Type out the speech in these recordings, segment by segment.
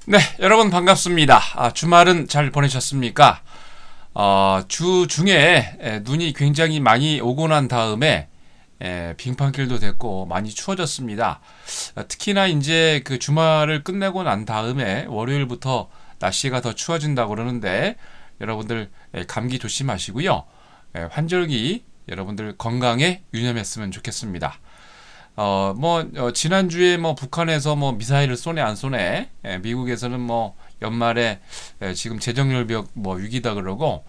네, 여러분 반갑습니다. 주말은 잘 보내셨습니까? 주 중에 눈이 굉장히 많이 오고 난 다음에 빙판길도 됐고 많이 추워졌습니다. 특히나 이제 그 주말을 끝내고 난 다음에 월요일부터 날씨가 더 추워진다고 그러는데 여러분들 감기 조심하시고요. 환절기 여러분들 건강에 유념했으면 좋겠습니다. 지난주에 북한에서 미사일을 쏘네 안 쏘네, 미국에서는 연말에 지금 재정열벽 위기다 그러고,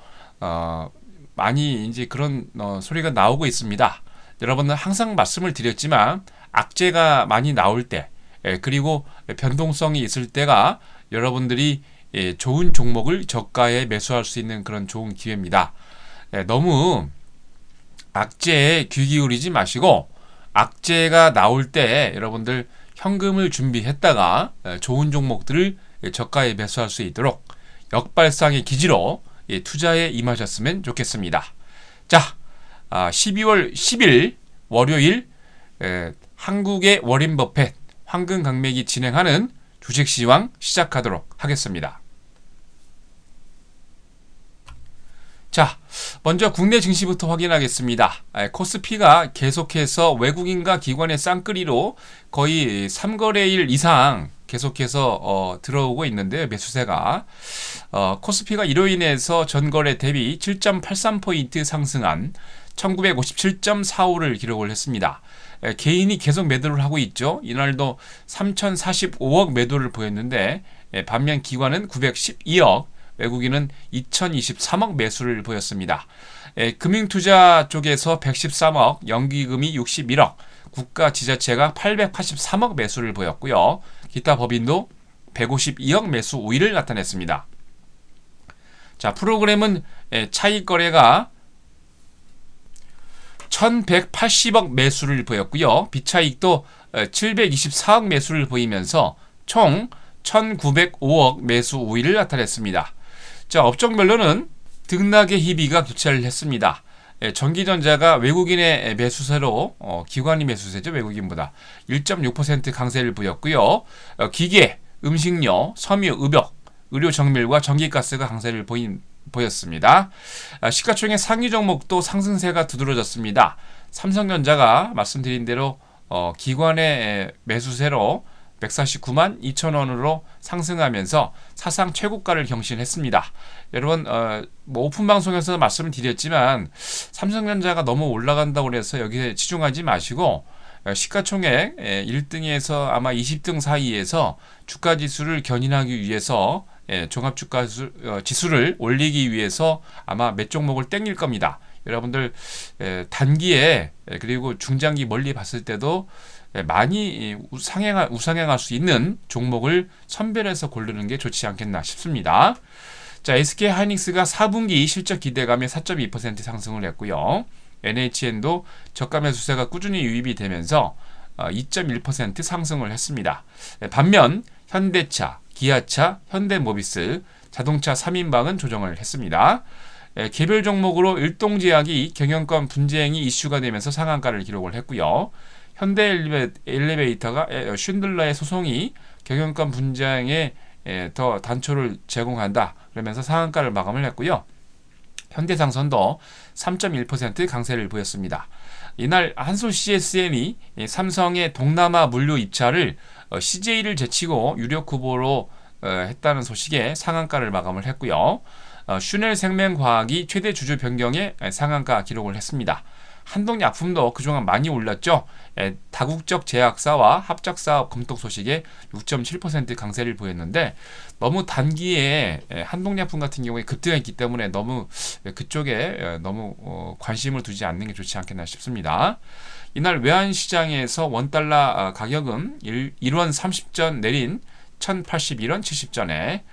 많이 이제 그런 소리가 나오고 있습니다. 여러분은 항상 말씀을 드렸지만, 악재가 많이 나올 때, 그리고 변동성이 있을 때가 여러분들이 좋은 종목을 저가에 매수할 수 있는 그런 좋은 기회입니다. 너무 악재에 귀 기울이지 마시고, 악재가 나올 때 여러분들 현금을 준비했다가 좋은 종목들을 저가에 매수할 수 있도록 역발상의 기지로 투자에 임하셨으면 좋겠습니다. 자, 12월 10일 월요일 한국의 워렌 버핏 황금 강맥이 진행하는 주식시황 시작하도록 하겠습니다. 자, 먼저 국내 증시부터 확인하겠습니다. 코스피가 계속해서 외국인과 기관의 쌍끌이로 거의 3거래일 이상 계속해서 들어오고 있는데요. 매수세가. 코스피가 이로 인해서 전거래 대비 7.83포인트 상승한 1957.45를 기록을 했습니다. 개인이 계속 매도를 하고 있죠. 이날도 3045억 매도를 보였는데 반면 기관은 912억, 외국인은 2023억 매수를 보였습니다. 금융투자 쪽에서 113억, 연기금이 61억, 국가 지자체가 883억 매수를 보였고요. 기타 법인도 152억 매수 우위를 나타냈습니다. 자, 프로그램은 차익 거래가 1180억 매수를 보였고요. 비차익도 724억 매수를 보이면서 총 1905억 매수 우위를 나타냈습니다. 자, 업종별로는 등락의 희비가 교차를 했습니다. 전기전자가 외국인의 매수세로, 기관이 매수세죠, 외국인보다 1.6% 강세를 보였고요. 기계, 음식료, 섬유, 의벽, 의료정밀과 전기가스가 강세를 보였습니다. 시가총액 상위 종목도 상승세가 두드러졌습니다. 삼성전자가 말씀드린 대로 기관의 매수세로 149만 2천원으로 상승하면서 사상 최고가를 경신했습니다. 여러분, 오픈 방송에서 말씀을 드렸지만 삼성전자가 너무 올라간다고 해서 여기에 치중하지 마시고 시가총액 1등에서 아마 20등 사이에서 주가지수를 견인하기 위해서 종합주가 지수를 올리기 위해서 아마 몇 종목을 땡길 겁니다. 여러분들 단기에 그리고 중장기 멀리 봤을 때도 많이 우상향할 수 있는 종목을 선별해서 고르는 게 좋지 않겠나 싶습니다. 자, SK하이닉스가 4분기 실적 기대감에 4.2% 상승을 했고요. NHN도 저가 매수세가 꾸준히 유입이 되면서 2.1% 상승을 했습니다. 반면 현대차, 기아차, 현대모비스, 자동차 3인방은 조정을 했습니다. 개별 종목으로 일동제약이 경영권 분쟁이 이슈가 되면서 상한가를 기록을 했고요. 현대엘리베이터가 쉰들러의 소송이 경영권 분쟁에 더 단초를 제공한다 그러면서 상한가를 마감을 했고요. 현대상선도 3.1% 강세를 보였습니다. 이날 한솔 CSN이 삼성의 동남아 물류 입찰을 CJ를 제치고 유력 후보로 했다는 소식에 상한가를 마감을 했고요. 슈넬 생명과학이 최대 주주 변경에 상한가 기록을 했습니다. 한동약품도 그동안 많이 올랐죠. 다국적 제약사와 합작사업 검토 소식에 6.7% 강세를 보였는데 너무 단기에 한동약품 같은 경우에 급등했기 때문에 너무 그쪽에 너무 관심을 두지 않는 게 좋지 않겠나 싶습니다. 이날 외환시장에서 원달러 가격은 1원 30전 내린 1081원 70전에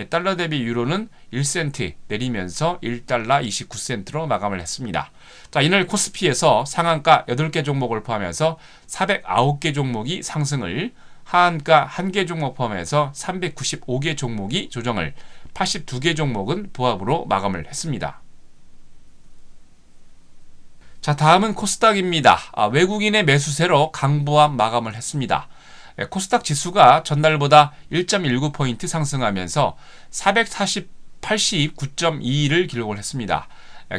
달러 대비 유로는 1센트 내리면서 1달러 29센트로 마감을 했습니다. 자, 이날 코스피에서 상한가 8개 종목을 포함해서 409개 종목이 상승을, 하한가 1개 종목 포함해서 395개 종목이 조정을, 82개 종목은 보합으로 마감을 했습니다. 자, 다음은 코스닥입니다. 외국인의 매수세로 강보합 마감을 했습니다. 코스닥 지수가 전날보다 1.19포인트 상승하면서 489.22를 기록을 했습니다.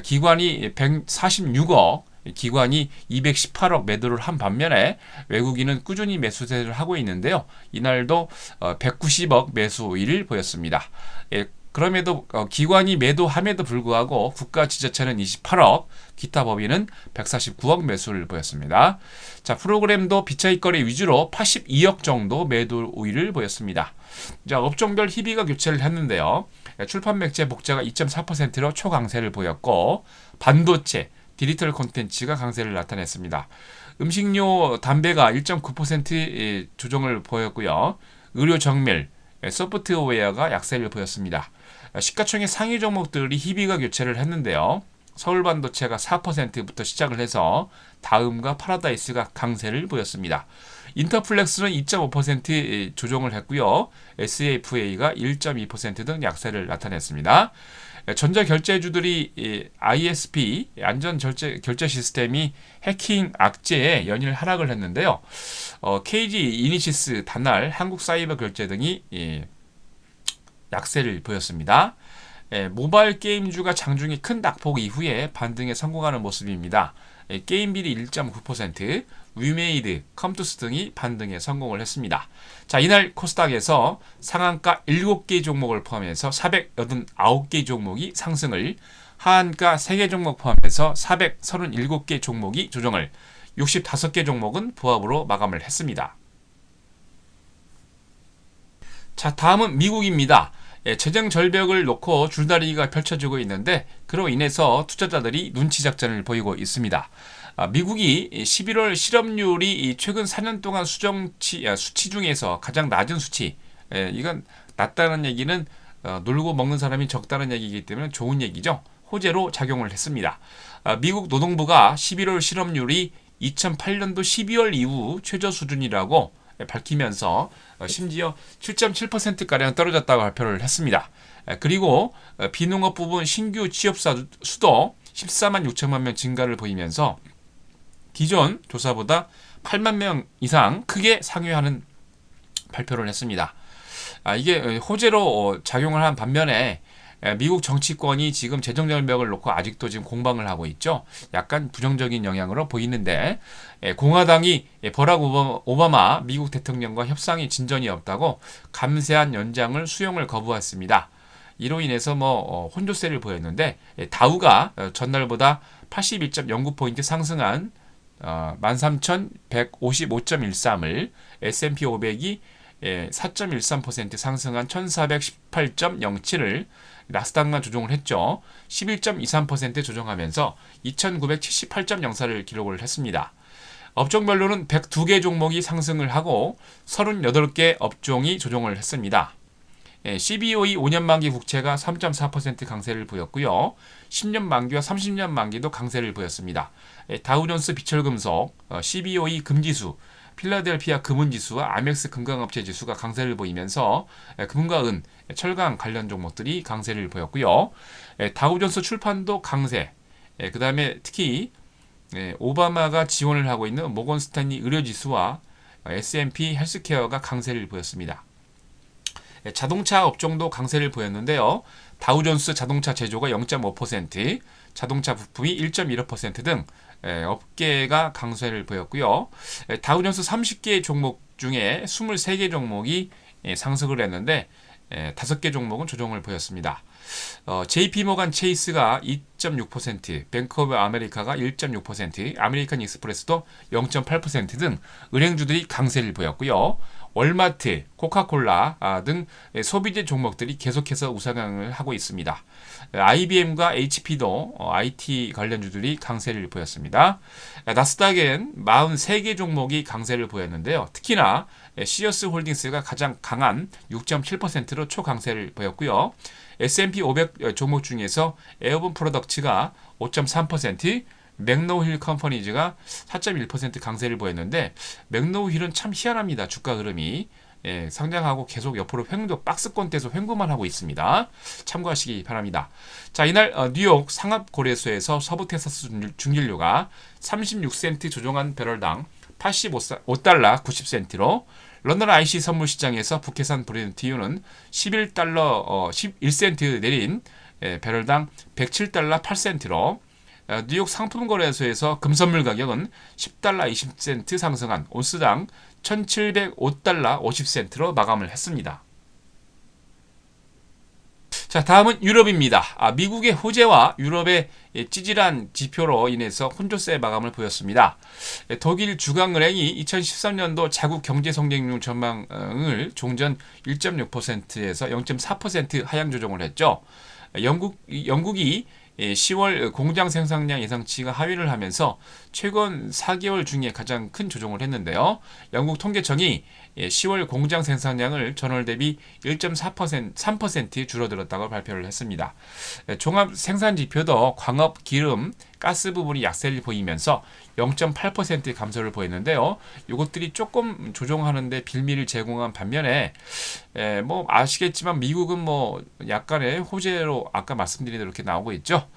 기관이 146억, 기관이 218억 매도를 한 반면에 외국인은 꾸준히 매수세를 하고 있는데요. 이날도 190억 매수일을 보였습니다. 그럼에도 기관이 매도함에도 불구하고 국가 지자체는 28억, 기타 법인은 149억 매수를 보였습니다. 자, 프로그램도 비차익 거래 위주로 82억 정도 매도 우위를 보였습니다. 자, 업종별 희비가 교체를 했는데요. 출판 맥제 복제가 2.4%로 초강세를 보였고, 반도체, 디지털 콘텐츠가 강세를 나타냈습니다. 음식료, 담배가 1.9% 조정을 보였고요. 의료 정밀, 소프트웨어가 약세를 보였습니다. 시가총액 상위 종목들이 희비가 교체를 했는데요. 서울반도체가 4%부터 시작을 해서 다음과 파라다이스가 강세를 보였습니다. 인터플렉스는 2.5% 조정을 했고요. SAFA가 1.2% 등 약세를 나타냈습니다. 전자결제주들이 ISP, 안전결제 시스템이 해킹 악재에 연일 하락을 했는데요. KG 이니시스, 단알, 한국사이버결제 등이 약세를 보였습니다. 모바일 게임주가 장중에 큰 낙폭 이후에 반등에 성공하는 모습입니다. 게임빌이 1.9%, 위메이드, 컴투스 등이 반등에 성공을 했습니다. 자, 이날 코스닥에서 상한가 7개 종목을 포함해서 489개 종목이 상승을, 하한가 3개 종목 포함해서 437개 종목이 조정을, 65개 종목은 부합으로 마감을 했습니다. 자, 다음은 미국입니다. 재정 절벽을 놓고 줄다리기가 펼쳐지고 있는데, 그로 인해서 투자자들이 눈치 작전을 보이고 있습니다. 미국이 11월 실업률이 최근 4년 동안 수치 중에서 가장 낮은 수치, 이건 낮다는 얘기는 놀고 먹는 사람이 적다는 얘기이기 때문에 좋은 얘기죠. 호재로 작용을 했습니다. 미국 노동부가 11월 실업률이 2008년도 12월 이후 최저 수준이라고 밝히면서 심지어 7.7%가량 떨어졌다고 발표를 했습니다. 그리고 비농업 부분 신규 취업자 수도 14만 6천만 명 증가를 보이면서 기존 조사보다 8만 명 이상 크게 상회하는 발표를 했습니다. 이게 호재로 작용을 한 반면에 미국 정치권이 지금 재정절벽을 놓고 아직도 지금 공방을 하고 있죠. 약간 부정적인 영향으로 보이는데, 공화당이 버락 오바마 미국 대통령과 협상이 진전이 없다고 감세한 연장을 수용을 거부했습니다. 이로 인해서 혼조세를 보였는데, 다우가 전날보다 81.09포인트 상승한 13,155.13을, S&P 500이 4.13% 상승한 1418.07을, 나스닥만 조정을 했죠. 11.23% 조정하면서 2978.04를 기록을 했습니다. 업종별로는 102개 종목이 상승을 하고 38개 업종이 조정을 했습니다. CBOE 5년 만기 국채가 3.4% 강세를 보였고요. 10년 만기와 30년 만기도 강세를 보였습니다. 다우존스 비철금속, CBOE 금지수, 필라델피아 금은지수와 아멕스 금강업체 지수가 강세를 보이면서 금과 은, 철강 관련 종목들이 강세를 보였고요. 다우존스 출판도 강세, 그 다음에 특히 오바마가 지원을 하고 있는 모건 스탠리 의료지수와 S&P 헬스케어가 강세를 보였습니다. 자동차 업종도 강세를 보였는데요. 다우존스 자동차 제조가 0.5%, 자동차 부품이 1.15% 등 업계가 강세를 보였고요. 다우존스 30개 종목 중에 23개 종목이 상승을 했는데 5개 종목은 조정을 보였습니다. JP모간 체이스가 2.6%, 뱅크 오브 아메리카가 1.6%, 아메리칸 익스프레스도 0.8% 등 은행주들이 강세를 보였고요. 월마트, 코카콜라 등 소비재 종목들이 계속해서 우상향을 하고 있습니다. IBM과 HP도 IT 관련주들이 강세를 보였습니다. 나스닥엔 43개 종목이 강세를 보였는데요. 특히나 시어스 홀딩스가 가장 강한 6.7%로 초강세를 보였고요. S&P 500 종목 중에서 에어본 프로덕츠가 5.3%, 맥노힐 컴퍼니즈가 4.1% 강세를 보였는데, 맥노힐은 참 희한합니다. 주가 흐름이 상장하고 계속 옆으로 박스권대에서 횡보만 하고 있습니다. 참고하시기 바랍니다. 자, 이날 뉴욕 상합거래소에서 서부 텍사스 중진료가 36센트 조정한 배럴당 85달러 90센트로, 런던 IC 선물 시장에서 북해산 브렌트유는 11달러 11센트 내린 배럴당 107달러 8센트로 뉴욕 상품거래소에서 금선물 가격은 10달러 20센트 상승한 온스당 1705달러 50센트로 마감을 했습니다. 자, 다음은 유럽입니다. 미국의 호재와 유럽의 찌질한 지표로 인해서 혼조세 마감을 보였습니다. 독일 중앙은행이 2013년도 자국 경제 성장률 전망을 종전 1.6%에서 0.4% 하향 조정을 했죠. 영국이 10월 공장 생산량 예상치가 하회를 하면서 최근 4개월 중에 가장 큰 조정을 했는데요. 영국 통계청이 10월 공장 생산량을 전월 대비 3% 줄어들었다고 발표를 했습니다. 종합 생산 지표도 광업, 기름, 가스 부분이 약세를 보이면서 0.8% 감소를 보였는데요. 이것들이 조금 조정하는데 빌미를 제공한 반면에 뭐 아시겠지만 미국은 뭐 약간의 호재로 아까 말씀드린 대로 이렇게 나오고 있죠.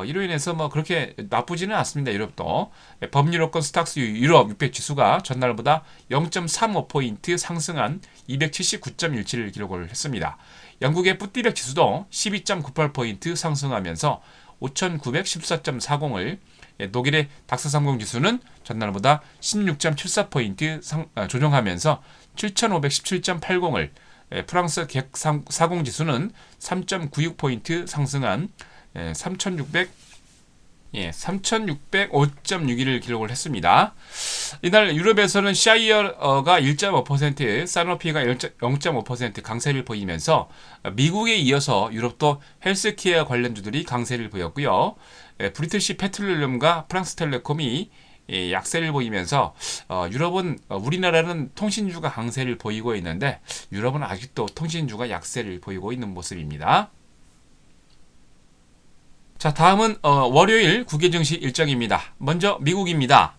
이로 인해서 뭐 그렇게 나쁘지는 않습니다. 유럽도 범유럽권 스탁스 유럽 600 지수가 전날보다 0.35포인트 상승한 279.17을 기록을 했습니다. 영국의 푸티백 지수도 12.98포인트 상승하면서 5,914.40을, 독일의 닥스30 지수는 전날보다 16.74포인트 조정하면서 7,517.80을, 프랑스 객40 지수는 3.96포인트 상승한 3,605.61을 기록을 했습니다. 이날 유럽에서는 샤이어가 1.5%, 사노피가 0.5% 강세를 보이면서 미국에 이어서 유럽도 헬스케어 관련주들이 강세를 보였고요. 브리티시 페트롤리움과 프랑스텔레콤이 약세를 보이면서 유럽은 우리나라는 통신주가 강세를 보이고 있는데 유럽은 아직도 통신주가 약세를 보이고 있는 모습입니다. 자, 다음은 월요일 국외 증시 일정입니다. 먼저 미국입니다.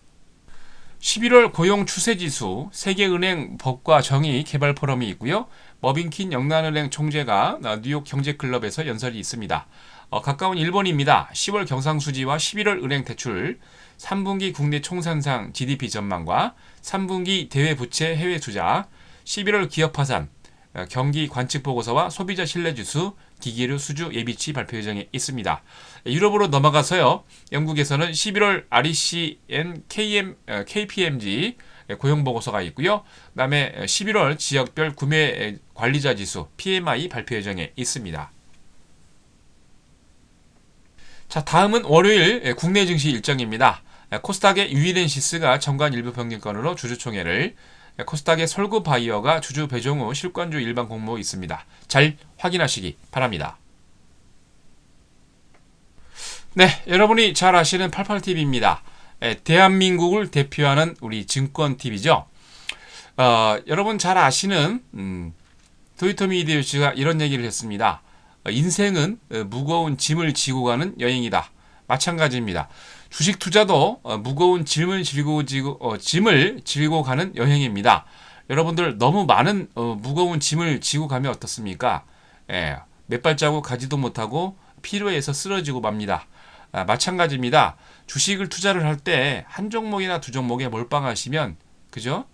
11월 고용 추세지수, 세계은행 법과 정의 개발 포럼이 있고요. 머빈킨 영란은행 총재가 뉴욕 경제클럽에서 연설이 있습니다. 가까운 일본입니다. 10월 경상수지와 11월 은행 대출, 3분기 국내 총산상 GDP 전망과 3분기 대외부채 해외 투자, 11월 기업 파산, 경기 관측 보고서와 소비자 신뢰지수, 기계류 수주 예비치 발표 예정에 있습니다. 유럽으로 넘어가서요. 영국에서는 11월 RECN KPMG 고용 보고서가 있고요. 그다음에 11월 지역별 구매 관리자 지수 PMI 발표 예정에 있습니다. 자, 다음은 월요일 국내 증시 일정입니다. 코스닥의 유이렌시스가 정관 일부 평균권으로 주주총회를, 코스닥의 설구바이어가 주주 배정 후 실권주 일반 공모 있습니다. 잘 확인하시기 바랍니다. 네, 여러분이 잘 아시는 88TV입니다. 대한민국을 대표하는 우리 증권TV죠. 여러분 잘 아시는 도요토미 히데요시가 이런 얘기를 했습니다. 인생은 무거운 짐을 지고 가는 여행이다. 마찬가지입니다. 주식 투자도 무거운 짐을 지고 가는 여행입니다. 여러분들 너무 많은 무거운 짐을 지고 가면 어떻습니까? 몇 발자국 가지도 못하고 피로해서 쓰러지고 맙니다. 마찬가지입니다. 주식을 투자를 할 때 한 종목이나 두 종목에 몰빵하시면, 그죠?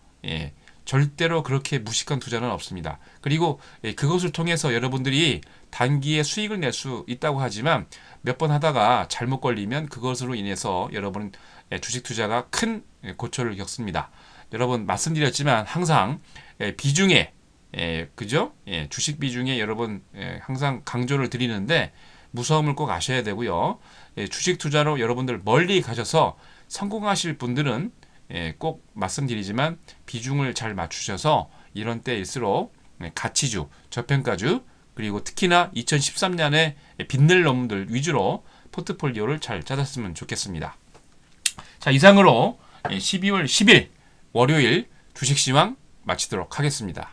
절대로 그렇게 무식한 투자는 없습니다. 그리고 그것을 통해서 여러분들이 단기에 수익을 낼 수 있다고 하지만 몇 번 하다가 잘못 걸리면 그것으로 인해서 여러분 주식 투자가 큰 고초를 겪습니다. 여러분 말씀드렸지만 항상 비중에, 그죠? 주식 비중에 여러분 항상 강조를 드리는데 무서움을 꼭 아셔야 되고요. 주식 투자로 여러분들 멀리 가셔서 성공하실 분들은 꼭 말씀드리지만 비중을 잘 맞추셔서 이런 때일수록 가치주, 저평가주, 그리고 특히나 2013년에 빛낼 놈들 위주로 포트폴리오를 잘 짜셨으면 좋겠습니다. 자, 이상으로 12월 10일 월요일 주식시황 마치도록 하겠습니다.